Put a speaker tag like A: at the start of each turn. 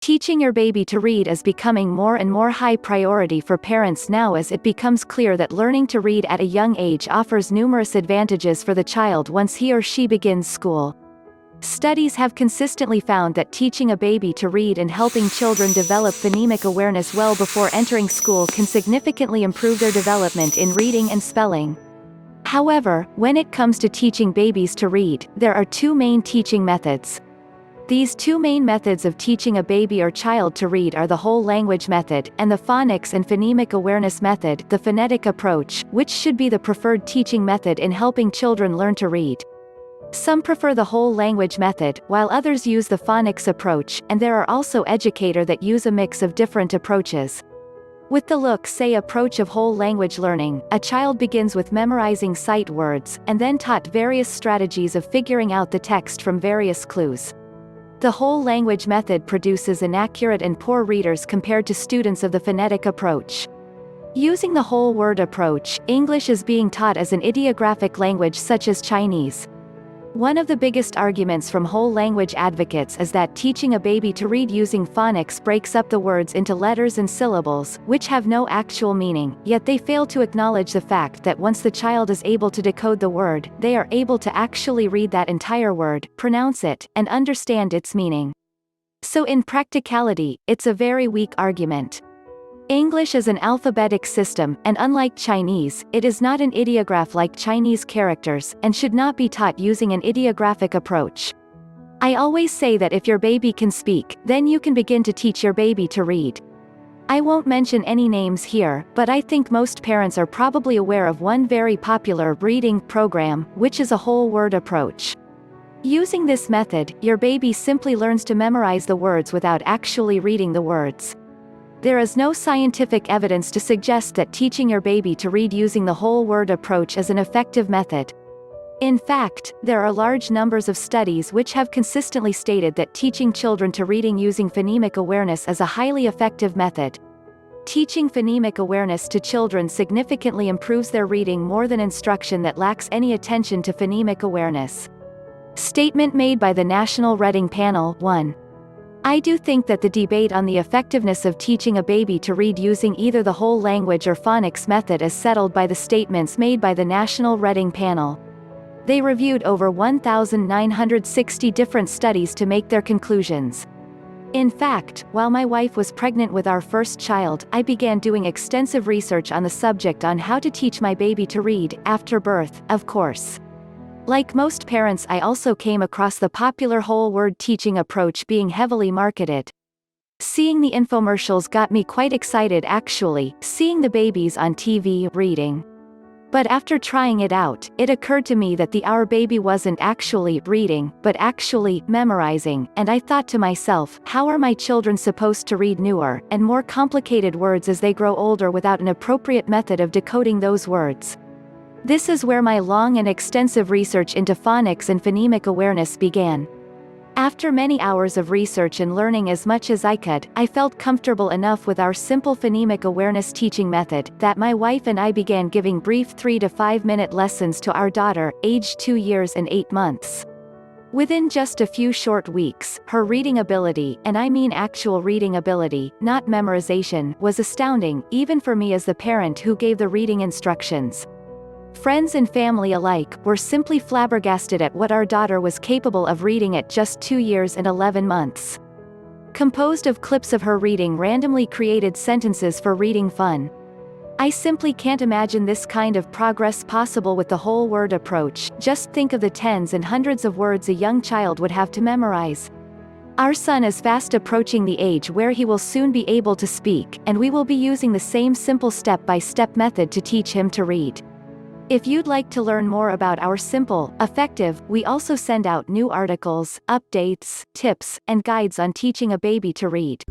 A: Teaching your baby to read is becoming more and more high priority for parents now, as it becomes clear that learning to read at a young age offers numerous advantages for the child once he or she begins school. Studies have consistently found that teaching a baby to read and helping children develop phonemic awareness well before entering school can significantly improve their development in reading and spelling. However, when it comes to teaching babies to read, there are two main teaching methods. These two main methods of teaching a baby or child to read are the whole language method, and the phonics and phonemic awareness method, the phonetic approach, which should be the preferred teaching method in helping children learn to read. Some prefer the whole language method, while others use the phonics approach, and there are also educator that use a mix of different approaches. With the look-say approach of whole language learning, a child begins with memorizing sight words, and then taught various strategies of figuring out the text from various clues. The whole language method produces inaccurate and poor readers compared to students of the phonetic approach. Using the whole word approach, English is being taught as an ideographic language such as Chinese. One of the biggest arguments from whole language advocates is that teaching a baby to read using phonics breaks up the words into letters and syllables, which have no actual meaning, yet they fail to acknowledge the fact that once the child is able to decode the word, they are able to actually read that entire word, pronounce it, and understand its meaning. So in practicality, it's a very weak argument. English is an alphabetic system, and unlike Chinese, it is not an ideograph like Chinese characters, and should not be taught using an ideographic approach. I always say that if your baby can speak, then you can begin to teach your baby to read. I won't mention any names here, but I think most parents are probably aware of one very popular reading program, which is a whole word approach. Using this method, your baby simply learns to memorize the words without actually reading the words. There is no scientific evidence to suggest that teaching your baby to read using the whole word approach is an effective method. In fact, there are large numbers of studies which have consistently stated that teaching children to reading using phonemic awareness is a highly effective method. Teaching phonemic awareness to children significantly improves their reading more than instruction that lacks any attention to phonemic awareness. Statement made by the National Reading Panel. 1. I do think that the debate on the effectiveness of teaching a baby to read using either the whole language or phonics method is settled by the statements made by the National Reading Panel. They reviewed over 1,960 different studies to make their conclusions. In fact, while my wife was pregnant with our first child, I began doing extensive research on the subject on how to teach my baby to read, after birth, of course. Like most parents, I also came across the popular whole word teaching approach being heavily marketed. Seeing the infomercials got me quite excited, actually, seeing the babies on TV reading. But after trying it out, it occurred to me that our baby wasn't actually reading, but actually memorizing, and I thought to myself, how are my children supposed to read newer, and more complicated words as they grow older without an appropriate method of decoding those words? This is where my long and extensive research into phonics and phonemic awareness began. After many hours of research and learning as much as I could, I felt comfortable enough with our simple phonemic awareness teaching method, that my wife and I began giving brief 3 to 5 minute lessons to our daughter, aged 2 years and 8 months. Within just a few short weeks, her reading ability, and I mean actual reading ability, not memorization, was astounding, even for me as the parent who gave the reading instructions. Friends and family alike were simply flabbergasted at what our daughter was capable of reading at just 2 years and 11 months. Composed of clips of her reading randomly created sentences for reading fun. I simply can't imagine this kind of progress possible with the whole word approach. Just think of the tens and hundreds of words a young child would have to memorize. Our son is fast approaching the age where he will soon be able to speak, and we will be using the same simple step-by-step method to teach him to read. If you'd like to learn more about our simple, effective, we also send out new articles, updates, tips, and guides on teaching a baby to read.